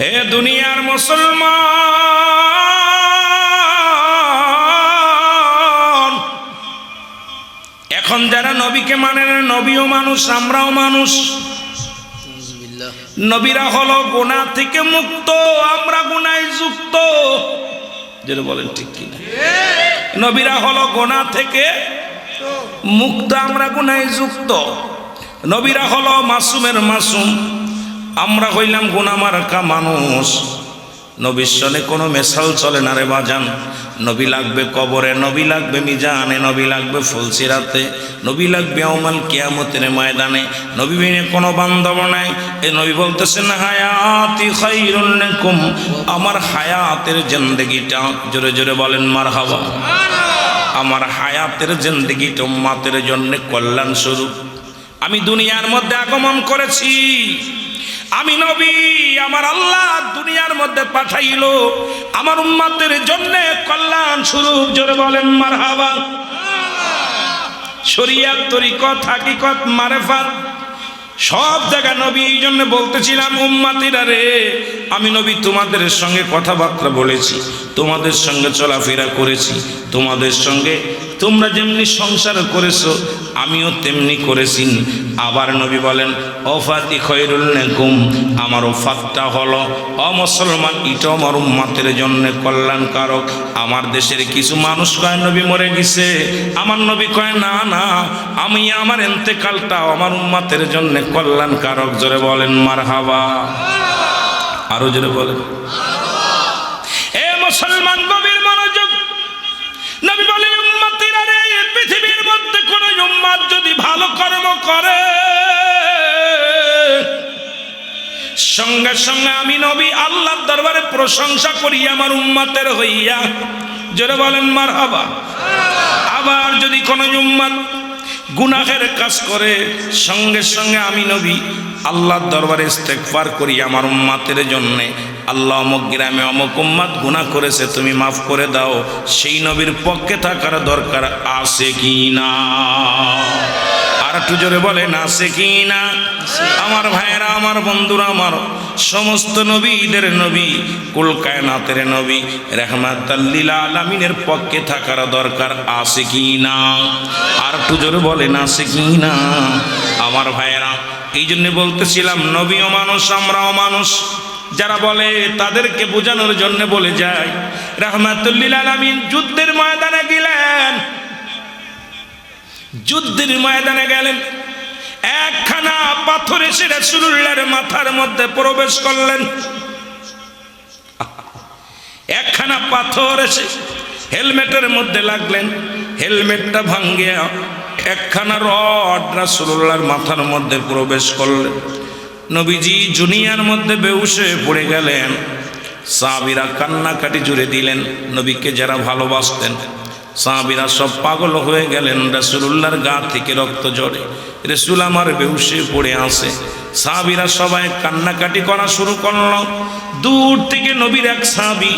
হে দুনিয়ার মুসলমান, এখন যারা নবীকে মানে না, নবীও মানুষ, আমরাও মানুষ। নবীরা হলো গুনাহ থেকে মুক্ত, আমরা গুনায় যুক্ত। যেটা বলেন ঠিক কিনা? নবীরা হলো গুনাহ থেকে মুক্ত, আমরা গুনায় যুক্ত। নবীরা হলো মাসুমের মাসুম, আমরা হইলাম গুনাহ মার্কা মানুষ। নবীর সনে কোনো মেশাল চলে না রে বাজান। নবী লাগবে কবরে, নবী লাগবে মিজানে, নবী লাগবে ফুলসিরাতে, নবী লাগবে ইয়াউমাল কিয়ামতের ময়দানে। নবী বিনে কোনো বান্ধব নাই। এই নবী বলতেছেন হায়াতি খায়রুল লাকুম, আমার হায়াতের জিন্দেগিটা, জোরে জোরে বলেন মারহাবা, আমার হায়াতের জিন্দেগিটা উম্মতের জন্য কল্যাণ স্বরূপ। আমি দুনিয়ার মধ্যে আগমন করেছি, আমি নবী, আমার আল্লাহ দুনিয়ার মধ্যে পাঠাইলো আমার উম্মতের জন্য কল্যাণ স্বরূপ। জোরে বলেন মারহাবা। শরীয়ত, তরিকত, হাকিকত, মারেফাত সব জায়গায় নবী। এই জন্য বলতেছিলাম উম্মতিরা রে, আমি নবী তোমাদের সঙ্গে কথাবার্তা বলেছি, তোমাদের সঙ্গে চলাফেরা করেছি, তোমাদের সঙ্গে তোমরা যেমনি সংসার করেছো আমিও তেমনি করেছি। আবার নবী বলেন ওফাতি খায়রুল লাকুম, আমার ওফাতটা হলো অমুসলমান, এটা আমার উম্মতের জন্য কল্যাণকারক। আমার দেশের কিছু মানুষ কয় নবী মরে গেছে, আমার নবী কয় না না, আমি আমার ইন্তেকালটা আমার উম্মতের জন্য কল্যাণকারক। জোরে বলেন মারহাবা, আরো জোরে বলেন। এ মুসলমান নবীর মনোযোগ। নবী বলেন উম্মতিরা রে, পৃথিবীর মধ্যে কোন উম্মত যদি ভালো কর্ম করে সঙ্গে সঙ্গে আমি নবী আল্লাহর দরবারে প্রশংসা করি আমার উম্মতের হইয়া। জোরে বলেন মারহাবা। আবার যদি কোন উম্মত গুনাহের কাজ করে সঙ্গে সঙ্গে আমি নবী আল্লাহর দরবারে ইস্তেগফার করি আমার উম্মতের জন্য। আল্লাহ অমুক গ্রামে অমুক উম্মত গুনাহ করেছে, তুমি মাফ করে দাও। সেই নবীর পক্ষে থাকার দরকার আছে কি না? আর একটু জোরে বলেন আছে কি না? আমার ভাইয়েরা, আমার বন্ধুরা, আমার সমস্ত নবীদের নবী, কুল কায়নাতের নবী, রাহমাতাল লিল আলামিনের পক্ষে থাকার দরকার আছে কি না? আর একটু জোরে বলেন আছে কি না? আমার ভাইয়েরা, এই জন্য বলতেছিলাম নবীও মানুষ, আমরাও মানুষ। যারা বলে তাদেরকে বোঝানোর জন্য বলে যায় রাহমাতুল লিল আলামিন যুদ্ধের ময়দানে গেলেন, যুদ্ধের ময়দানে গেলেন, একখানা পাথর এসে রাসূলুল্লাহর মাথার মধ্যে প্রবেশ করলেন। একখানা পাথর এসে হেলমেটের মধ্যে লাগলেন, হেলমেটটা ভাঙ্গিয়া একখানা রড রাসূলুল্লাহর মাথার মধ্যে প্রবেশ করলেন। নবীজি দুনিয়ার মধ্যে বেহুশ হয়ে পড়ে গেলেন। সাহাবীরা কান্নাকাটি জুড়ে দিলেন। নবীকে যারা ভালোবাসতেন সাহাবীরা সব পাগল হয়ে গেলেন। রাসূলুল্লাহর গা থেকে রক্ত ঝরে, রাসূল আমার বেহুশ হয়ে পড়ে আছে। সাহাবীরা সবাই কান্নাকাটি করা শুরু করলো। দূর থেকে নবীর এক সাহাবী,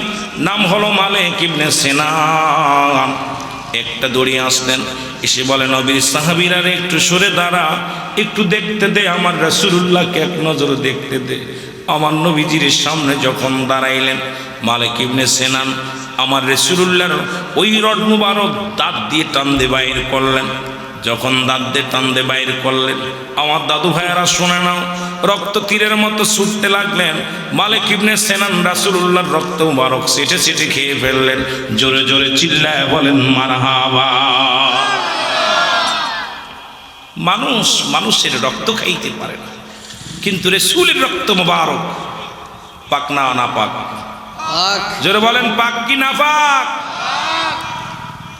নাম হলো মালিক ইবনে সিনান, একটা দড়িয়ে আসলেন, এসে বলে নবীর সাহাবীরা রে একটু সরে দাঁড়া, একটু দেখতে দে, আমার রাসূলুল্লাহকে এক নজর দেখতে দে। আমার নবীজির সামনে যখন দাঁড়াইলেন মালিক ইবনে সিনান আমার রাসূলুল্লাহর ওই রড মুবারক দাঁত দিয়ে টান দিয়ে বাইর করলেন। যখন দাঁত দিয়ে টান দিয়ে বাইর করলেন, আমার দাদু ভাইয়েরা শুনে নাও, রক্ত তীরের মতো ছুটতে লাগলেন। মালিক ইবনে সিনান রাসূলুল্লাহর রক্ত মুবারক ছিটে ছিটে খেয়ে ফেললেন। জোরে জোরে চিল্লায় বলেন মারহাবা। মানুষ মানুষের রক্ত খাইতে পারে না, কিন্তু রাসূলের রক্ত মুবারক পাক না না পাক? জোরে বলেন পাক কি না পাক?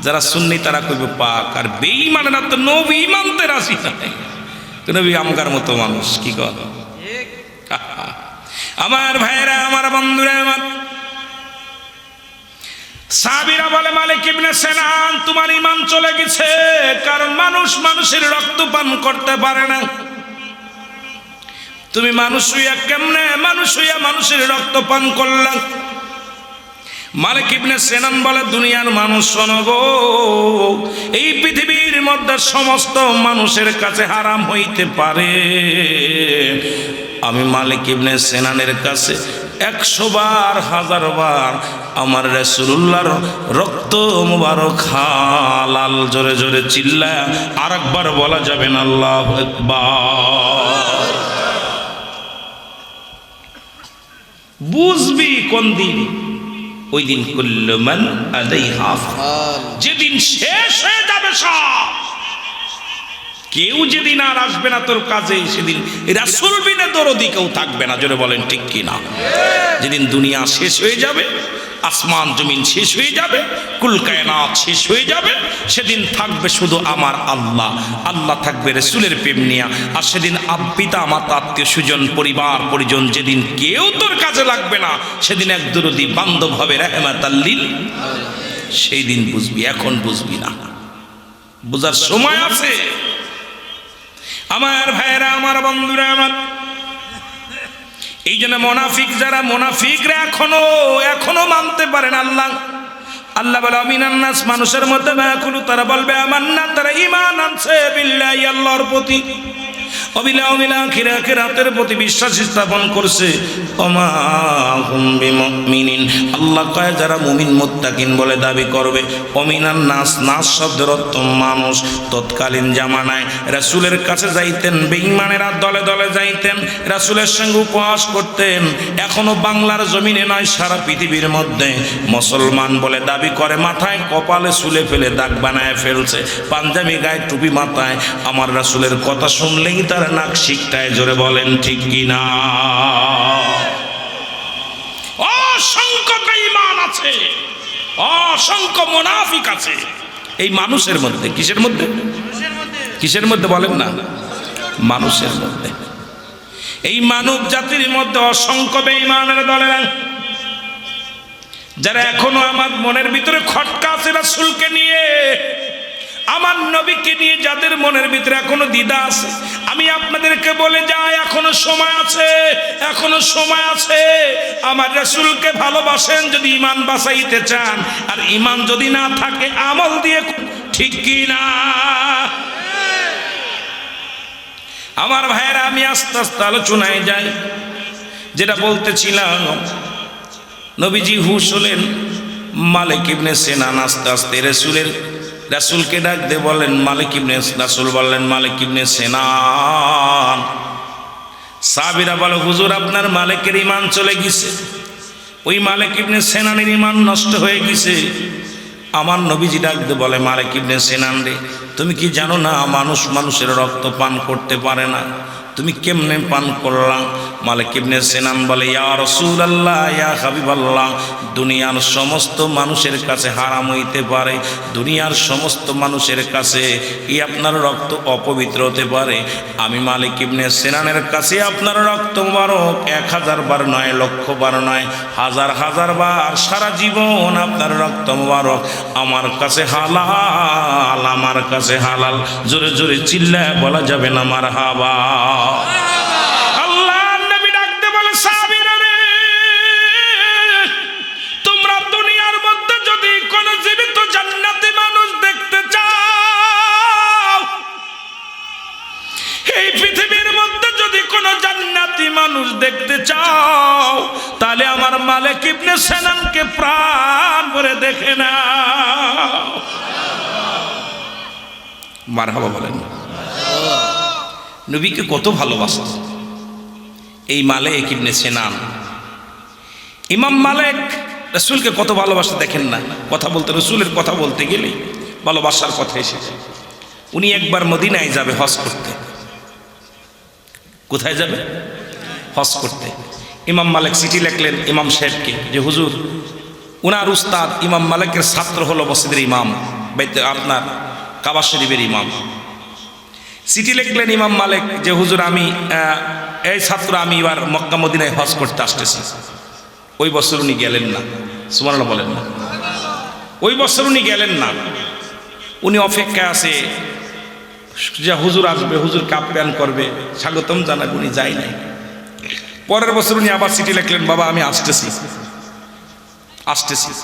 যারা সুন্নি তারা কইবে পাক, আর বেঈমানেরা তো নবী মানতে রাজি নাই। তো নবী আমগার মতো মানুষ, কি কথা? আমার ভাইরা, আমার বন্ধুরা, আমার সাহাবীরা বলে মালিক ইবনে সিনান তোমার ঈমান চলে গেছে, কারণ মানুষ মানুষের রক্ত পান করতে পারে না। তুমি মানুষ হইয়া কেমনে মানুষ হইয়া মানুষের রক্ত পান করলা? মালিক ইবনে সিনান বলে দুনিয়ার মানুষ শোনো গো, এই পৃথিবীর মধ্যে সমস্ত মানুষের কাছে হারাম হইতে পারে, আমি মালিক ইবনে সিনানের কাছে 100 বার 1000 বার আমার রাসূলুল্লাহর রক্ত মুবারক হালাল। জোরে জোরে চিল্লায় আরেকবার বলা যাবে না আল্লাহু আকবার। বুঝবি কোন দিন? ওই দিন কুল্লু মান আলাইহা ফান, যেদিন শেষ হয়ে যাবে সব, কেউ যেদিন আর আসবে না তোর কাজে, সেদিন রাসূল বিনা দরদি কেউ থাকবে না। জোরে বলেন ঠিক কি না? যেদিন দুনিয়া শেষ হয়ে যাবে, আসমান জমিন শেষ হয়ে যাবে, কুল কায়নাত শেষ হয়ে যাবে, সেদিন থাকবে শুধু আমার আল্লাহ। আল্লাহ থাকবে রাসূলের প্রেম নিয়ে। আর সেদিন পিতা মাতা আত্মীয় স্বজন পরিবার পরিজন যেদিন কেউ তোর কাজে লাগবে না, সেদিন এক দরদি বান্ধব হবে রাহমাতাল লিল। সেই দিন বুঝবি, এখন বুঝবি না। বুঝার সময় আছে আমার ভাইরা, আমার বন্ধুরা আমার। এই জন্য মুনাফিক যারা, মুনাফিকরা এখনো মানতে পারেন আল্লাহ। আল্লাহ বলে আমিনান নাস, মানুষের মধ্যে মায়াকুলু, তারা বলবে আমান্না, তারা ঈমান আনছে বিল্লাহি, আল্লাহর প্রতি, অবিল আখিরাতের প্রতি বিশ্বাস স্থাপন করছে। ওমা হুম বিমুমিনিন, আল্লাহ কয় যারা মুমিন মুত্তাকিন বলে দাবি করবে। অমিনান নাস, নাস শব্দের অর্থ মানুষ। তৎকালীন জামানায় রাসূলের কাছে যাইতেন বেঈমানেরা, দলে দলে যাইতেন, রাসূলের সঙ্গে উপহাস করতেন। এখনো বাংলার জমিনে নয়, সারা পৃথিবীর মধ্যে মুসলমান বলে দাবি করে, মাথায় কপালে চুলে ফেলে দাগ বানায় ফেলছে, পাঞ্জাবি গায়ে টুপি মাথায়, আমার রাসূলের কথা শুনলেই তার নাক শিকটায়। জোরে বলেন ঠিক কিনা? অসংখ্য বেঈমান আছে, অসংখ্য মুনাফিক আছে এই মানুষের মধ্যে। কিসের মধ্যে? কিসের মধ্যে বলেন না? মানুষের মধ্যে। এই মানব জাতির মধ্যে অসংখ্য বেঈমানের দলেরা, যারা এখনো আমার মনের ভিতরে খটকা আছে রাসূলকে নিয়ে, আমার নবীকে নিয়ে, যাদের মনের ভিতরে এখনো দ্বিধা আছে। আমি আপনাদেরকে বলে যাই, এখনো সময় আছে, এখনো সময় আছে। আমার রাসূলকে ভালোবাসেন যদি ঈমান বাঁচাইতে চান, আর ঈমান যদি না থাকে আমল দিয়ে, ঠিক কি না? আমার ভাইয়েরা, আমি আস্তে আস্তে আলোচনায় যাই। যেটা বলতেছিলাম, নবীজি হুশ হলেন, মালিক ইবনে সিনান আস্তে আস্তে রাসূলকে ডাক দিয়ে বলেন মালিক ইবনে, রাসূল বললেন মালিক ইবনে সিনান। সাহাবীরা বলে হুজুর আপনার মালিকের ঈমান চলে গেছে, ওই মালিক ইবনে সিনানের ঈমান নষ্ট হয়ে গেছে। আমার নবীজি ডাক দিয়ে বলে মালিক ইবনে সিনান রে, তুমি কি জানো না মানুষ মানুষের রক্ত পান করতে পারে না? তুমি কেমনে পান করলাম? মালিক ইবনে সিনান বলে ইয়া রাসূলুল্লাহ, ইয়া হাবিবাল্লাহ, দুনিয়ার সমস্ত মানুষের কাছে হারাম হইতে পারে, দুনিয়ার সমস্ত মানুষের কাছে এই আপনার রক্ত অপবিত্র হতে পারে। আমি মালিক ইবনে সিনানের কাছে আপনার রক্ত মুবারক 1000 বার নয়, লক্ষ বার নয়, হাজার হাজার বার, সারা জীবন আপনার রক্ত মুবারক আমার কাছে হালাল, আমার কাছে হালাল। জোরে জোরে চিল্লায় বলা যাবে না মারহাবা। আল্লাহ নবী ডাকতে বলে সাহাবীরা রে, তোমরা দুনিয়ার মধ্যে যদি কোন জীবিত জান্নাতি মানুষ দেখতে চাও, এই পৃথিবীর মধ্যে যদি কোন জান্নাতি মানুষ দেখতে চাও, তাহলে আমার মালিক ইবনে সিনানকে প্রাণ ভরে দেখে নাও। মারহাবা বলেন। নবীকে কত ভালোবাসত এই মালিক ইবনে সিনান। ইমাম মালিক রাসূলকে কত ভালোবাসে দেখেন না। কথা বলতে, রাসূলের কথা বলতে গেলে ভালোবাসার কথা এসেছে। উনি একবার মদিনায় যাবে হজ করতে। কোথায় যাবে? হজ করতে। ইমাম মালিক চিঠি লিখলেন ইমাম সাহেবকে যে হুজুর, উনার উস্তাদ ইমাম মালিকের ছাত্র হলো মসজিদের ইমাম, আপনার কাবা শরীফের ইমাম। চিঠি লিখলেন ইমাম মালিক যে হুজুর, আমি এই ছাত্র, আমি এবার মক্কা মদিনায় হজ করতে আসতেছি। ওই বছর উনি গেলেন না। সুবহানাল্লাহ বলেন না। ওই বছর উনি গেলেন না। উনি অপেক্ষায় আছে যে হুজুর আসবে, হুজুরকে আপ্যায়ন করবে, স্বাগতম জানাবে। উনি যাই নাই। পরের বছর উনি আবার চিঠি লিখলেন, বাবা আমি আসতেছি।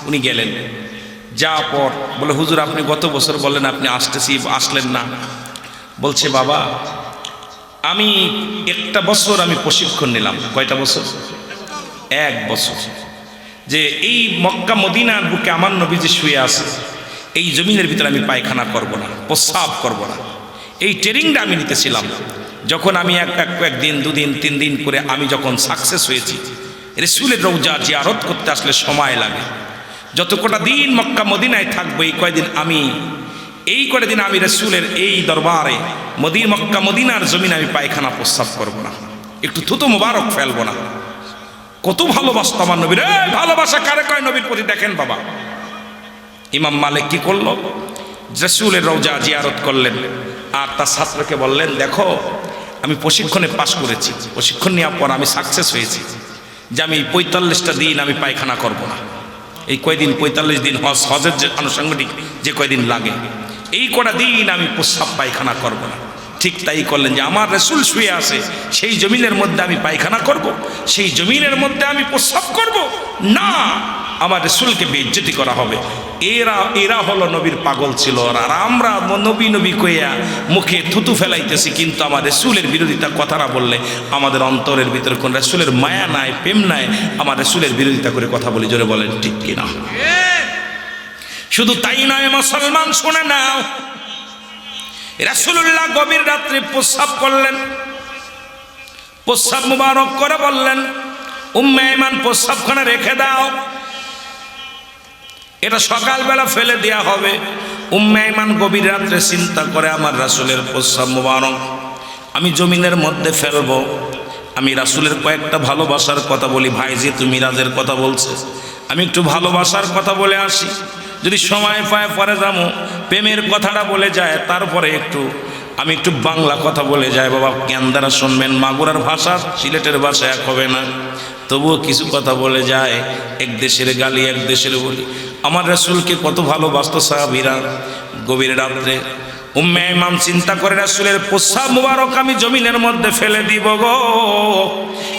উনি গেলেন। যা পর বলে হুজুর আপনি গত বছর বললেন আপনি আসতেছি, আসলেন না। বলছে বাবা আমি একটা বছর আমি প্রশিক্ষণ নিলাম। কয়টা বছর? 1 বছর। যে এই মক্কা মদিনার বুকে আমার নবীজি শুয়ে আছে, এই জমিনের ভিতরে আমি পায়খানা করব না, প্রস্রাব করব না, এই ট্রেনিংটা আমি নিতেছিলাম। যখন আমি একদিন 2 দিন 3 দিন করে আমি যখন সাকসেস হয়েছি, রাসূলের রওজা জিয়ারত করতে আসলে সময় লাগে। যত কটা দিন মক্কা মদিনায় থাকবো, এই কয়দিন আমি রাসূলের এই দরবারে মক্কা মদিনার জমিনে আমি পায়খানা প্রস্রাব করব না, একটু থুতু মোবারক ফেলবো না। কত ভালোবাসতো আমার নবীর। ভালোবাসা কারে কয় নবীর প্রতি? দেখেন বাবা, ইমাম মালিক কি করলো? রাসূলের রওজা জিয়ারত করলেন আর তার ছাত্রকে বললেন, দেখো আমি প্রশিক্ষণে পাশ করেছি, প্রশিক্ষণ নেওয়ার পর আমি সাকসেস হয়েছি যে আমি 45টা দিন আমি পায়খানা করব না। এই কয়দিন 45 দিন হজের যে আনুষঙ্গিক যে কয়দিন লাগে, এই কটা দিন আমি প্রস্রাব পায়খানা করব না। ঠিক তাই করলেন যে আমার রাসূল শুয়ে আছে, সেই জমিনের মধ্যে আমি পায়খানা করব, সেই জমিনের মধ্যে আমি প্রস্রাব করব না, আমার রাসূলকে বেইজ্জতি করা হবে। এরা হলো নবীর পাগল ছিল। আর আমরা নবী কইয়া মুখে থুতু ফেলাইতেছি, কিন্তু আমার রাসূলের বিরোধিতা কথা না বললে আমাদের অন্তরের ভিতরে কোন রাসূলের মায়া নাই, প্রেম নাই, আমার রাসূলের বিরোধিতা করে কথা বলি। জোরে বলেন ঠিক কিনা? শুধু তাই নয় মুসলমান, শুনে নাও, রাসূলুল্লাহ গভীর রাত্রে প্রস্রাব করলেন। প্রস্রাব মুবারক করে বললেন, উম্মে আইমান প্রস্রাবখানা রেখে দাও, এটা সকালবেলা ফেলে দেয়া হবে। উম্মে আইমান গভীর রাত্রে চিন্তা করে, আমার রাসূলের প্রস্রাব মুবারক আমি জমিনের মধ্যে ফেলবো, আমি রাসূলের কয়েকটা ভালোবাসার কথা বলি। ভাই যেহেতু মিরাজের কথা বলছে, আমি একটু ভালোবাসার কথা বলে আসি, যদি সময় পায় পরে যাবো। প্রেমের কথাটা বলে যায়, তারপরে আমি একটু বাংলা কথা বলে যাই। বাবা জ্ঞান দ্বারা শুনবেন, মাগুরার ভাষা সিলেটের ভাষা এক হবে না, তবুও কিছু কথা বলে যায়। এক দেশের গালি এক দেশের বলি। আমার রাসূলকে কত ভালোবাসতো সাহাবীরা। গভীর রাত্রে উম্মে আইমান চিন্তা করে, রাসূলের প্রস্রাব মুবারক আমি জমিনের মধ্যে ফেলে দিব গো।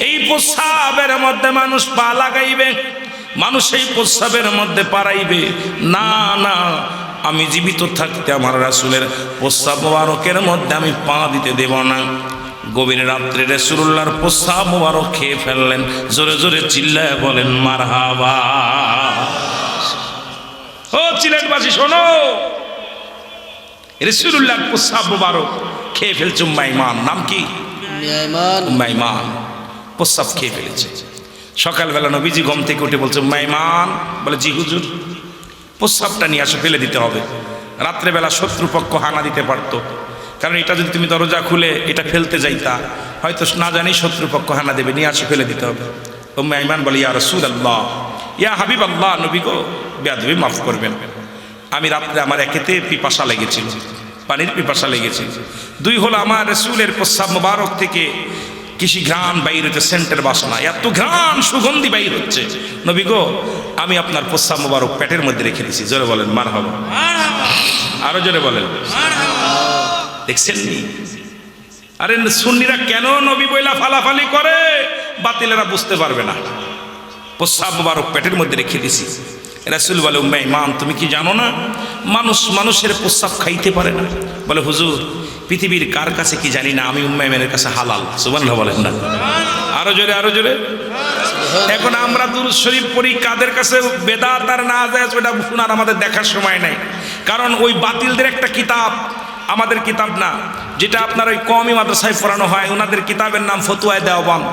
এই প্রস্রাবের মধ্যে মানুষ পা লাগাইবে, মানুষ এই প্রস্রাবের মধ্যে পারাইবে না, না, আমি জীবিত থাকতে আমার রাসূলের প্রস্রাব মুবারকের মধ্যে আমি পা দিতে দেব না। গভীর রাত্রে রাসূলুল্লাহর প্রস্রাব মুবারক খেয়ে ফেললেন। জোরে জোরে চিল্লায় বলেন মারহাবা। ও সিলেটবাসী শোনো, রাসূলুল্লাহর প্রস্রাব মুবারক খেয়ে ফেলছে উম্মে আইমান। নাম কি? উম্মে আইমান প্রস্রাব খেয়ে ফেলেছে। সকালবেলা নবীজি ঘুম থেকে উঠে বলছে, উম্মে আইমান। বলে, জি হুজুর। প্রস্রাবটা নিয়ে আসো, ফেলে দিতে হবে। রাত্রেবেলা শত্রুপক্ষ হানা দিতে পারতো, কারণ এটা যদি তুমি দরজা খুলে এটা ফেলতে যাইতা, হয়তো না জানি শত্রুপক্ষ হানা দেবে, নিয়ে আসো, ফেলে দিতে হবে। উম্মে আইমান বলে, ইয়া রাসূলুল্লাহ, ইয়া হাবিবাল্লাহ, নবী গো, বেয়াদবি মাফ করবেন। আমি রাত্রে আমার একেতে পিপাসা লেগেছিল, পানির পিপাসা লেগেছিল। 2 হলো আমার রাসূলের প্রস্রাব মুবারক থেকে কৃষি ঘ্রাণ বাইর হচ্ছে, সেন্টের বাসনা, এত ঘ্রাণ সুগন্ধি বাইর হচ্ছে। নবী গো, আমি আপনার প্রস্রাব মুবারক পেটের মধ্যে রেখে দিয়েছি। জোরে বলেন মারহাবা। আরো জোরে বলেন। দেখছেন নি? আরে সুন্নিরা কেন নবী বইলা ফালাফালি করে, বাতিলেরা বুঝতে পারবে না। প্রস্রাব মুবারক পেটের মধ্যে রেখে দিয়েছি। রাসূল বলে, উম্মে আইমান তুমি কি জানো না মানুষের প্রস্রাব খাইতে পারে না? বলে, হুজুর পৃথিবীর কার কাছে কি জানি না, আমি উম্মে আইমানের কাছে হালাল। সুবহানাল্লাহ বলেন না? আরো জোরে, আরো জোরে। এখন আমরা দুরূদ শরীফ পড়ি, কাদের কাছে বেদাত আর না যায় ওটা শোনার আমাদের দেখার সময় নাই। কারণ ওই বাতিলদের একটা কিতাব, আমাদের কিতাব না, যেটা আপনার ওই কওমি মাদ্রাসায় পড়ানো হয়, ওনাদের কিতাবের নাম ফতুয়ায়ে দেওবান্দ।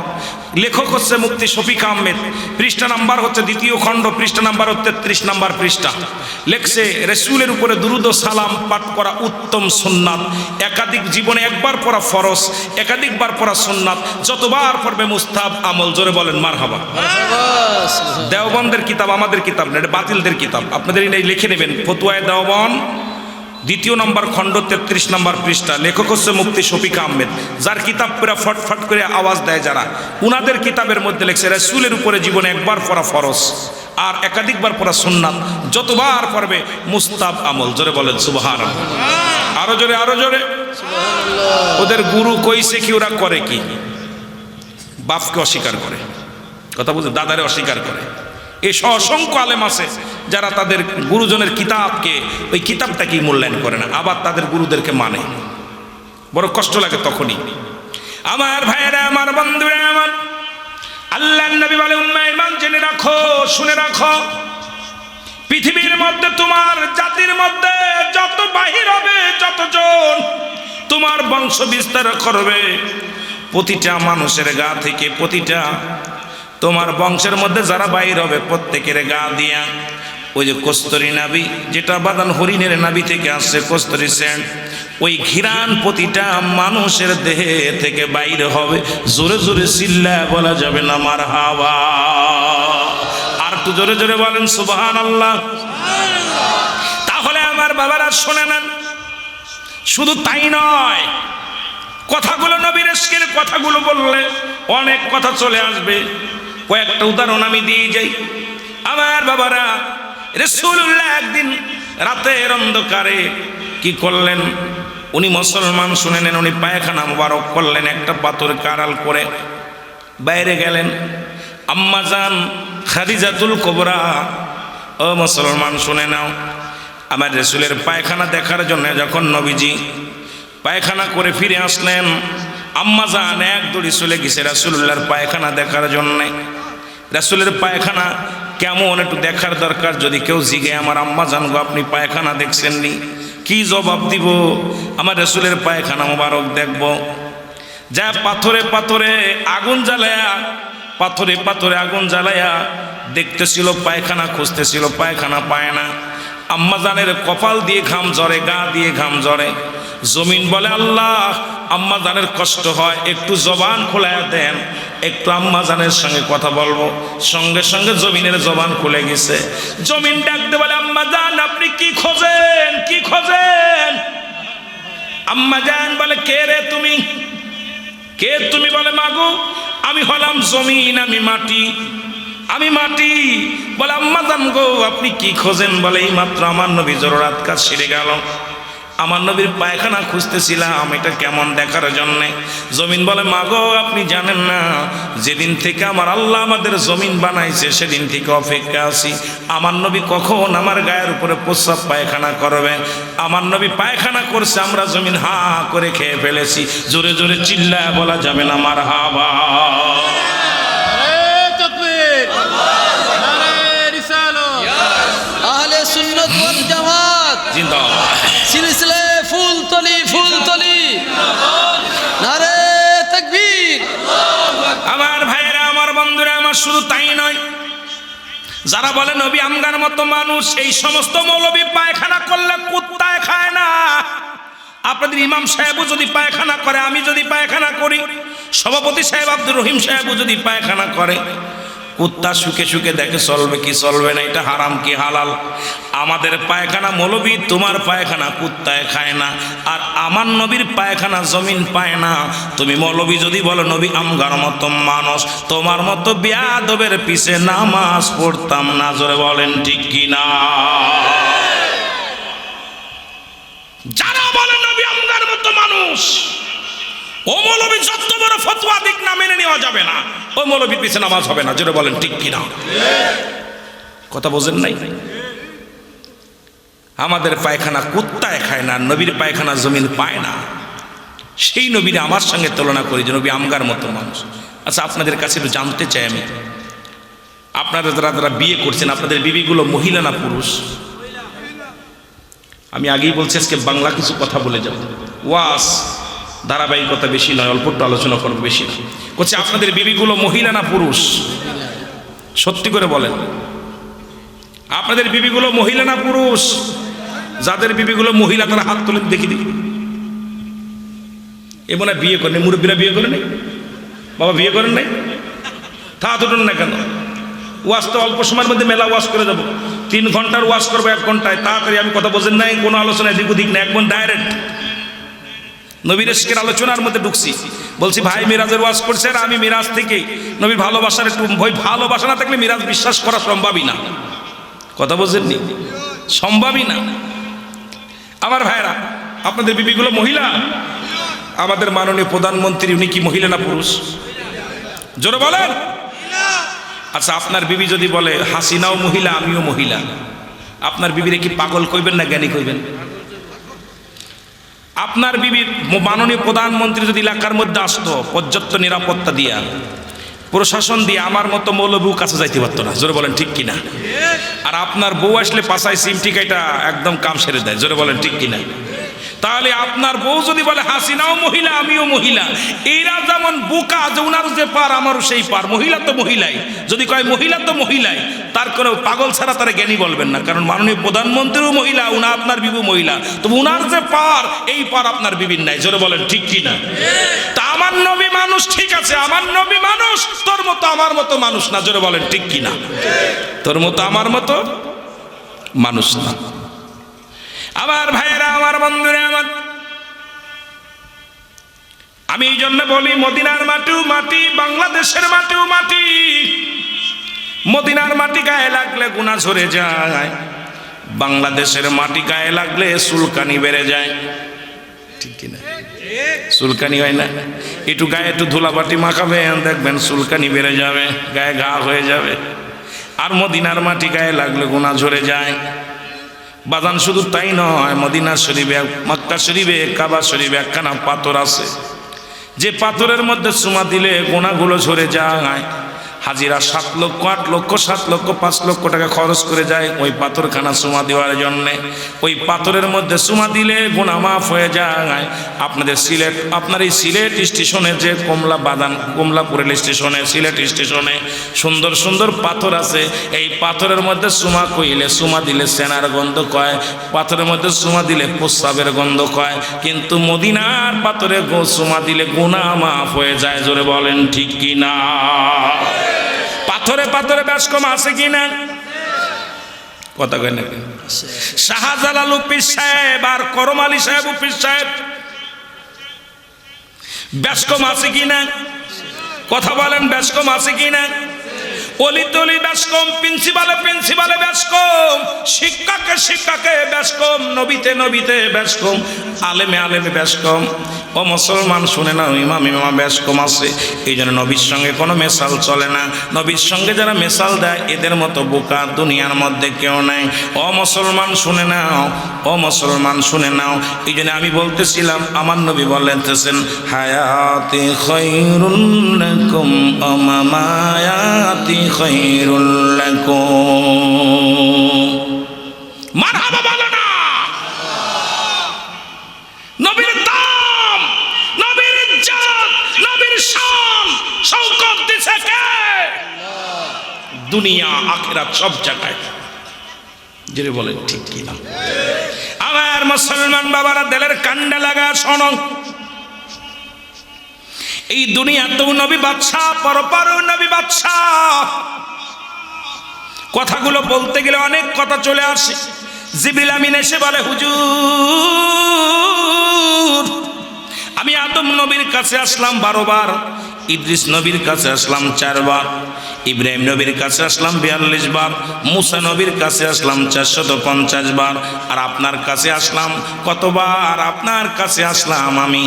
লেখক হচ্ছে মুফতি শফিক আহমেদ। পৃষ্ঠা নাম্বার হচ্ছে 2য় খণ্ড, পৃষ্ঠা নাম্বার 33 নম্বর পৃষ্ঠা। লেখছে, রাসূলের উপরে দুরূদ ও সালাম পাঠ করা উত্তম সুন্নাত। একাধিক জীবনে একবার পড়া ফরজ, একাধিকবার পড়া সুন্নাত, যতবার পড়বে মুস্তাহাব আমল। জোরে বলেন মারহাবা। দেওবন্দের কিতাব, আমাদের কিতাব না, এটা বাতিলদের কিতাব। আপনাদের এই লিখে নেবেন, ফতুয়ায়ে দেওবান্দ 2য় নম্বর খণ্ড 33 নম্বর পৃষ্ঠা। লেখক হচ্ছে মুফতি শফিক আহমেদ, যার কিতাব পুরা ফটফট করে আওয়াজ দেয় যারা, উনাদের কিতাবের মধ্যে লেখছে রাসূলের উপরে জীবনে একবার পড়া ফরজ আর একাধিকবার পড়া সুন্নাত, যতবার পড়বে মুস্তাহাব আমল। জোরে বলেন সুবহানাল্লাহ। আরো জোরে, আরো জোরে। ওদের গুরু কইছে কি, ওরা করে কি? বাপকে অস্বীকার করে, কথা বলতে দাদারে অস্বীকার করে। এই অসংখ্য আলেম আছে যারা তাদের গুরুজনের কিতাবকে, ওই কিতাবটাকেই মূল্যায়ন করে না, আবার তাদের গুরুদেরকে মানে। বড় কষ্ট লাগে তখনই। আমার ভাইয়েরা, আমার বন্ধুরা, আমার আল্লাহর নবী বলে, উম্মাহ ইমান জেনে রাখো, শুনে রাখো, পৃথিবীর মধ্যে তোমার জাতির মধ্যে যত বাহির হবে, যতজন তোমার বংশ বিস্তার করবে, প্রতিটা মানুষের গা থেকে, প্রতিটা তোমার বংশের মধ্যে যারা বাহির হবে প্রত্যেকের গা দিয়া ওই যে কস্তুরী নাবি, যেটা বাদান হরিণের নাবি থেকে আসছে, কস্তুরী সেন্ট, ওই ঘিরান প্রতিটা মানুষের দেহে থেকে বাইরে হবে। জোরে জোরে চিল্লা বলা যাবে না মারহাবা। আর একটু জোরে জোরে বলেন সুবহানাল্লাহ। তাহলে আমার বাবারা শুনে নেন, শুধু তাই নয়, কথাগুলো নবীর ইশকের কথাগুলো বললে অনেক কথা চলে আসবে। কয়েকটা উদাহরণ আমি দিয়ে যাই। আমার বাবারা, রাসূলুল্লাহ একদিন রাতের অন্ধকারে কি করলেন, উনি মুসলমান, শুনে নেন, উনি পায়খানা মোবারক করলেন, একটা পাথর কারাল করে বাইরে গেলেন। আম্মাজান খাদিজাতুল কুবরা, ও মুসলমান শুনে নাও, আমার রাসূলের পায়খানা দেখার জন্য যখন নবীজি পায়খানা করে ফিরে আসলেন, আম্মাজান এক দৌড়ি চলে গেছে রাসূলুল্লাহর পায়খানা দেখার জন্যে। রাসূলের পায়খানা কেমন একটু দেখার দরকার। যদি কেউ জিগে, আমার আম্মাজান গো আপনি পায়খানা দেখছেন নি, কি জবাব দিব? আমার রাসূলের পায়খানা মোবারক দেখব। যা পাথরে পাথরে আগুন জ্বালায়া, পাথরে পাথরে আগুন জ্বালায়া দেখতেছিল, পায়খানা খুঁজতেছিল, পায়খানা পায় না। আম্মাজানের কপাল দিয়ে ঘাম ঝরে, গা দিয়ে ঘাম ঝরে। জমিন বলে, আল্লাহ, আম্মাজানের কষ্ট হয়, একটু জবান খোলায়া দেন, একটু আম্মাজানের সঙ্গে কথা বলবো। সঙ্গে সঙ্গে জমিনের জবান খুলে গেছে। জমিন ডাকতে বলে, আম্মাজান আপনি কি খোঁজেন, কি খোঁজেন? আম্মাজান বলে, কে রে তুমি, কে তুমি? বলে, মাগো আমি হলাম জমিন, আমি মাটি, আমি মাটি। বলে, আম্মাজান গো আপনি কি খোঁজেন? বলে, এই মাত্র আমার নবী জরুরাত কাজ সেরে গেল, আমার নবীর পায়খানা খুঁজতেছিলাম, এটা কেমন দেখার জন্যে। জমিন বলে, মাগো আপনি জানেন না, যেদিন থেকে আমার আল্লাহ আমাদের জমিন বানাইছে সেদিন থেকে অপেক্ষা আছি, আমার নবী কখন আমার গায়ের উপরে প্রস্রাব পায়খানা করবে। আমার নবী পায়খানা করছে, আমরা জমিন হা করে খেয়ে ফেলেছি। জোরে জোরে চিল্লা বলা যাবে না মারহাবা। আহলে সুন্নাত ওয়াল জামাত জিন্দাবাদ। সিলসিলা ফুলতলি, ফুলতলি, নারে তাকবীর। আমার ভাইরা, আমার বন্ধুরা, আমার শুধু তাই নয়, যারা বলে নবী আমগার মতো মানুষ, এই সমস্ত মৌলবী পায়খানা করলে কুত্তায় খায় না। আপনাদের ইমাম সাহেবও যদি পায়খানা করে, আমি যদি পায়খানা করি, সভাপতি সাহেব আব্দুর রহিম সাহেবও যদি পায়খানা করে, কুত্তা শুকে শুকে দেখে চলবে কি চলবে না, এটা হারাম কি হালাল। আমাদের পায়খানা মৌলবী, তোমার পায়খানা কুত্তায় খায় না, আর আমার নবীর পায়খানা জমিন পায় না। তুমি মৌলবী যদি বলো নবী আমগার মতো মানুষ, তোমার মতো বিয়াদবের পিছে নামাজ পড়তাম না। জোরে বলেন ঠিক কি না? যারা বলে নবী আমগার মতো মানুষ, ও মৌলবী যত বড় ফতোয়া দিক না, মেনে নেওয়া যাবে না, ও মৌলবীর পিছে নামাজ হবে না। যেটা বলেন ঠিক কিনা? কথা বোঝেন নাই? আমাদের পায়খানা কুত্তায় খায় না, নবীর পায়খানা জমিন পায় না। সেই নবীর আমার সঙ্গে তুলনা করি যে নবী আমগার মতো মানুষ। আচ্ছা, আপনাদের কাছে একটু জানতে চাই আমি, আপনারা যারা বিয়ে করছেন, আপনাদের বিবিগুলো মহিলা না পুরুষ? আমি আগেই বলছি, আজকে বাংলা কিছু কথা বলে যাব। ওয়াস ধারাবাহিকতা বেশি নয়, অল্প একটু আলোচনা করবো, বেশি না। করছে আপনাদের বিবিগুলো মহিলা না পুরুষ? সত্যি করে বলেন, আপনাদের বিবিগুলো মহিলা না পুরুষ? যাদের বিবিগুলো মহিলা তারা হাত তুলে দেখি দেখি। এ মনে বিয়ে করেন, মুরব্বীরা বিয়ে করেন নাই? বাবা বিয়ে করেন নাই? তা তুলুন না কেন? ওয়াজ তো অল্প সময়ের মধ্যে মেলা ওয়াজ করে যাবো। 3 ঘন্টার ওয়াজ করবো 1 ঘন্টায়, তাড়াতাড়ি। আমি কথা বোঝেন নাই, কোনো আলোচনায় দিক দিক না, একদম ডাইরেক্ট নবীর ইশকের আলোচনার মধ্যে ঢুকছি। বলছি ভাই মিরাজের ওয়াজ করছে, আর আমি মিরাজ থেকে নবীর ভালোবাসার একটু ভয়, ভালোবাসা না থাকলে মিরাজ বিশ্বাস করা সম্ভবই না। কথা বোঝেননি? সম্ভবই না। আমার ভাইরা, আপনাদের বিবিগুলো মহিলা? আমাদের মাননীয় প্রধানমন্ত্রী, উনি কি মহিলা না পুরুষ? জোরে বলেন। আচ্ছা, আপনার বিবি যদি বলে হাসিনাও মহিলা, আমিও মহিলা, আপনার বিবিরে কি পাগল কইবেন না জ্ঞানী কইবেন? আপনার বিবি মাননীয় প্রধানমন্ত্রী যদি এলাকার মধ্যে আসতো পর্যাপ্ত নিরাপত্তা দিয়া প্রশাসন দিয়ে আমার মতো মৌলবীর কাছে যাইতে পারতো না, জোরে বলেন ঠিক কিনা? আর আপনার বউ আসলে পাশায় সিম টিকাইটা একদম কাম সেরে দেয়, জোরে বলেন ঠিক কিনা? তাহলে আপনার বউ যদি বলে হাসিনাও মহিলা আমিও মহিলা, এরা যেমন বোকা যে উনার যে পার আমারও সেই পার, মহিলা তো মহিলাই, যদি কয় মহিলা তো মহিলাই, তার কোনো পাগল ছাড়া তারা জ্ঞানী বলবেন না। কারণ মাননীয় প্রধানমন্ত্রীও মহিলা, উনা আপনার বিবু মহিলা, তবে উনার যে পার এই পার আপনার বিবির নাই, জোরে বলেন ঠিক কিনা? তা আমার নবী মানুষ, ঠিক আছে, আমার নবী মানুষ, তোর মতো আমার মতো মানুষ না, জোরে বলেন ঠিক কিনা? তোর মতো আমার মতো মানুষ না। আমার ভাইয়েরা, আমার বন্ধুরা, আমার আমি এই জন্য বলি মদিনার মাটিও মাটি, বাংলাদেশের মাটিও মাটি। মদিনার মাটি গায়ে লাগলে গুনাহ ঝরে যায়, বাংলাদেশের মাটি গায়ে লাগলে চুলকানি বেড়ে যায়, ঠিক কিনা? চুলকানি হয় না? একটু গায়ে একটু ধুলাবাটি মাখাবেন, দেখবেন চুলকানি বেড়ে যাবে, গায়ে ঘা হয়ে যাবে। আর মদিনার মাটি গায়ে লাগলে গুনাহ ঝরে যায়। বাজান শুধু তাই নয়, মদিনা শরীফে, মক্কা শরীফে, কাবা শরীফে একখানা পাথর আছে, যে পাথরের মধ্যে চুমা দিলে গোনাগুলো ঝরে যায়। হাজিরা 7 লক্ষ, 8 লক্ষ, 7 লক্ষ, 5 লক্ষ টাকা খরচ করে যায় ওই পাথরখানা চুমা দেওয়ার জন্যে। ওই পাথরের মধ্যে চুমা দিলে গোনা মাফ হয়ে যায়। আপনাদের সিলেট, আপনার এই সিলেট স্টেশনে যে কমলাপুরের স্টেশনে, সিলেট স্টেশনে সুন্দর সুন্দর পাথর আছে। এই পাথরের মধ্যে চুমা কইলে, চুমা দিলে সেনার গন্ধ কয়, পাথরের মধ্যে চুমা দিলে প্রস্রাবের গন্ধ কয়, কিন্তু মদিনার পাথরে চুমা দিলে গোনা মাফ হয়ে যায়, জোরে বলেন ঠিক কিনা? পাথরে পাথরে বেশকম আছে কিনা? কথা কয় না? শাহজালাল পীর সাহেব আর করম আলী সাহেব পীর সাহেব বেশকম আছে কিনা? কথা বলেন, বেশকম আছে কিনা? অলি তলি বেশকম, প্রিন্সিপালে বেশকম, শিক্ষাকে বেশকম, নবীতে বেশকম, আলেমে বেশকম। ও মুসলমান শুনে না, ইমাম বেশকম আছে। এই জন্য নবীর সঙ্গে কোনো মেশাল চলে না। নবীর সঙ্গে যারা মেশাল দেয় এদের মতো বোকা দুনিয়ার মধ্যে কেউ নাই। ও মুসলমান শুনে নাও, ও মুসলমান শুনে নাও। এই জন্য আমি বলতেছিলাম, আমার নবী বলতেছেন, হায়াতি খায়রুল লাকুম ওয়া মামায়াতি খায়রুল লাকুম। মারহাবা বলো না। নবীর দাম, নবীর ইজ্জত, নবীর শান শওকত দিছে কে? দুনিয়া আখিরাত সব জায়গায়, জেনে বলেন ঠিক কিনা? আমার মুসলমান বাবারা দিলের কান্ডা লাগা শোনো, এই দুনিয়াতেও নবী বাদশাহ, পরপারও নবী বাদশাহ। কথাগুলো বলতে গেলে অনেক কথা চলে আসে। জিবরিল আমিন এসে বলে, হুজুর আমি আদম নবীর কাছে আসলাম 12 বার, ইদ্রিস নবীর কাছে আসলাম 4 বার, ইব্রাহিম নবীর কাছে আসলাম 42 বার, মুসা নবীর কাছে আসলাম 450 বার, আর আপনার কাছে আসলাম কতবার? আপনার কাছে আসলাম আমি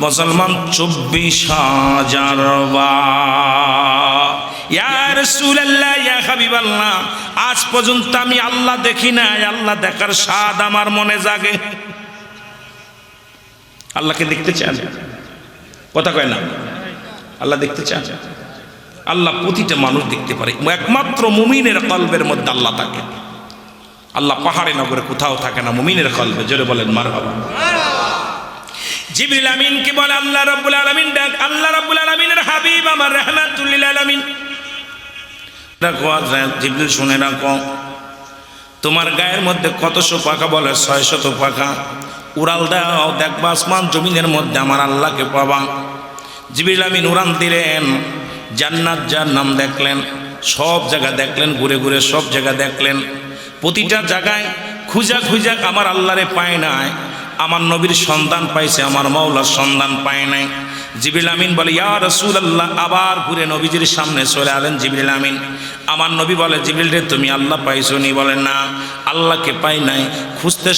মুসলমান 24,000 বার। ইয়া রাসূলুল্লাহ, ইয়া হাবিবাল্লাহ, আজ পর্যন্ত আমি আল্লাহ দেখি নাই, আল্লাহ দেখার স্বাদ আমার মনে জাগে। আল্লাহকে দেখতে চান? কথা কয় না? আল্লাহ দেখতে চান? আল্লাহ প্রতিটা মানুষ দেখতে পারে, একমাত্র মুমিনের কলবের মধ্যে আল্লাহ থাকে। আল্লাহ পাহাড়ে নগরে কোথাও থাকে না, মুমিনের কলবে। জোরে বলেন মারহাবা। জিবরিল আমিন কি বলে, আল্লাহ রাব্বুল আলামিন ডাক, আল্লাহ রাব্বুল আলামিনের হাবিব আমার রাহমাতুল লিল আলামিন রাখো। জিবরিল শুনে রাখো, তোমার গায়ের মধ্যে কতশো পাখা? বলে 600 পাখা। উড়াল দাও, দেখবা আসমান জমিনের মধ্যে আমার আল্লাহকে পাবা। জিবরিল আমিন উড়ান দিলেন, জান্নাত জাহান্নাম দেখলেন, সব জায়গা দেখলেন, ঘুরে ঘুরে সব জায়গা দেখলেন। প্রতিটা জায়গায় খুঁজা আমার আল্লাহরে পায় নাই। আমার নবীর সন্ধান পাইছে, আমার মাওলার সন্ধান পায় নাই। জিবরিল আমিন বলে, ইয়া রাসূলুল্লাহ। আবার ঘুরে নবীজির সামনে চলে আলেন জিবরিল আমিন। আমার নবী বলে, জিবরিল রে তুমি আল্লাহ পাইছো নি? বলে না, আল্লাহকে পাই নাই। খুঁজতে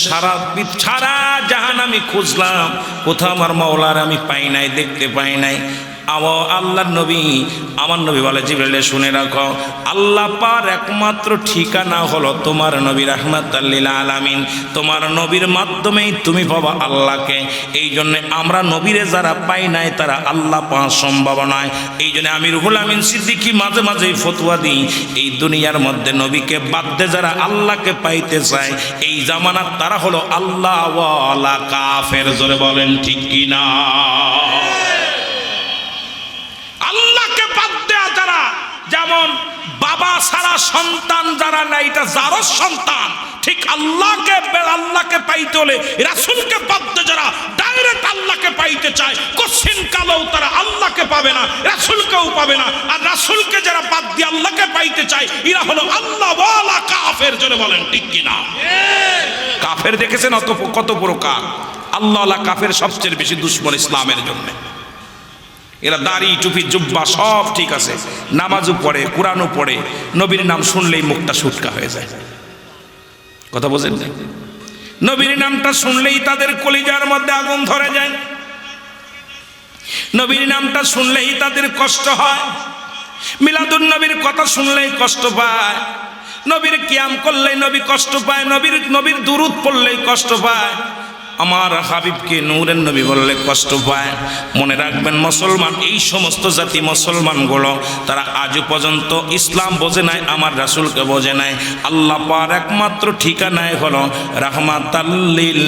সারা জাহান আমি খুঁজলাম, কোথাও আমার মাওলার আমি পাই নাই, দেখতে পাই নাই। আল্লাহর নবী, আমার নবী বলে জিবরাইল শুনে রাখো, আল্লাহ পার একমাত্র ঠিকানা হলো তোমার নবী রাহমাতাল লিল আলামিন। তোমার নবীর মাধ্যমেই তুমি পাবা আল্লাহকে। এই জন্যে আমরা নবীরে যারা পাই নাই তারা আল্লাহ পাওয়া সম্ভব নয়। এই জন্য আমি রুহুল আমিন সিদ্দিকী মাঝে মাঝেই ফতোয়া দিই, এই দুনিয়ার মধ্যে নবীকে বাদ দিয়ে যারা আল্লাহকে পাইতে চায় এই জামানার তারা হলো আল্লাহ ওয়ালা কাফের। জোরে বলেন ঠিক কিনা? আল্লাহকে বাদ দেয়া যারা, যেমন বাবা ছাড়া সন্তান যারা নাই এটা যারও সন্তান, ঠিক আল্লাহকে পাইতে হলে রাসূলকে বাদ দিয়ে যারা ডাইরেক্ট আল্লাহকে পাইতে চায় কোশ্চিন কালেও তারা আল্লাহকে পাবে না, রাসূলকেও পাবে না। আর রাসূলকে যারা বাদ দিয়ে আল্লাহকে পাইতে চায় এরা হলো আল্লাহ ওয়ালা কাফের। জোরে বলেন ঠিক কিনা? কাফের দেখেছেন কত প্রকার? আল্লাহ ওয়ালা কাফের সবচেয়ে বেশি দুশমন ইসলামের জন্য। এরা দাড়ি টুপি জুব্বা সব ঠিক আছে, নামাজও পড়ে, কোরআনও পড়ে, নবীর নাম শুনলেই মুখটা সুটকা হয়ে যায়। কথা বোঝেন? নবীর নামটা শুনলেই তাদের কলিজার মধ্যে আগুন ধরে যায়, নবীর নামটা শুনলেই তাদের কষ্ট হয়, মিলাদুন নবীর কথা শুনলেই কষ্ট পায়, নবীর কিয়াম করলেই নবী কষ্ট পায়, নবীর দুরূদ পড়লেই কষ্ট পায়, আমার হাবিবকে নূরের নবী বললে কষ্ট পায়। মনে রাখবেন মুসলমান, এই সমস্ত জাতি মুসলমানগুলো তারা আজও পর্যন্ত ইসলাম বোঝে নাই, আমার রাসূলকে বোঝে নাই। আল্লাহ পার একমাত্র ঠিকানায় হলো রাহমাতাল লিল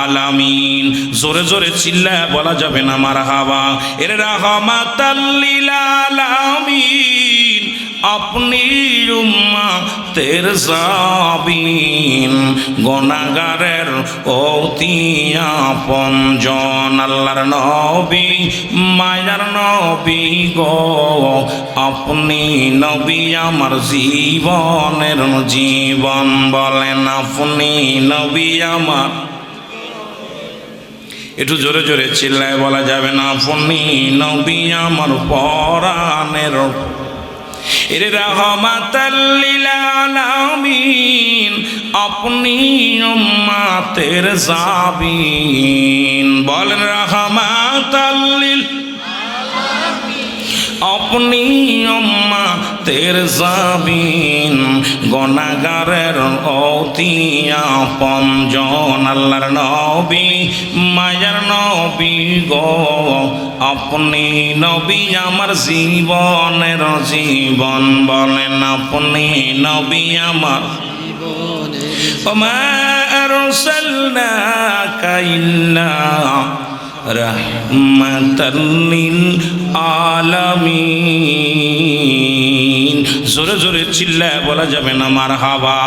আলামিন। জোরে জোরে চিল্লায় বলা যাবে না মারহাবা? এর রাহমাতাল লিল আলামিন আপনি উম্মতের জাবিন, গুনাহগারের অতি আপনজন, আল্লাহর নবী মায়ার নবী গো, আপনি নবী আমার জীবনের জীবন। বলেন আপনি নবী আমার, একটু জোরে জোরে চিল্লায় বলা যাবে না? আপনি নবী আমার পরাণের। এর রাহমাতাল লিল আলামিন আপনি উম্মতের জাবিন। বলেন রাহমাতাল লিল আপনি উম্মতের জাবিন, গুনাহগারের অতি আপনজন, আল্লাহর নবী মায়ার নবী গো, আপনি নবী আমার জীবনের জীবন। বলেন আপনি নবী আমার ওমা আরসালনাকা ইল্লা রাহমাতাল লিল আলামিন। জোরে জোরে চিল্লায় বলা যাবে না মারহাবা?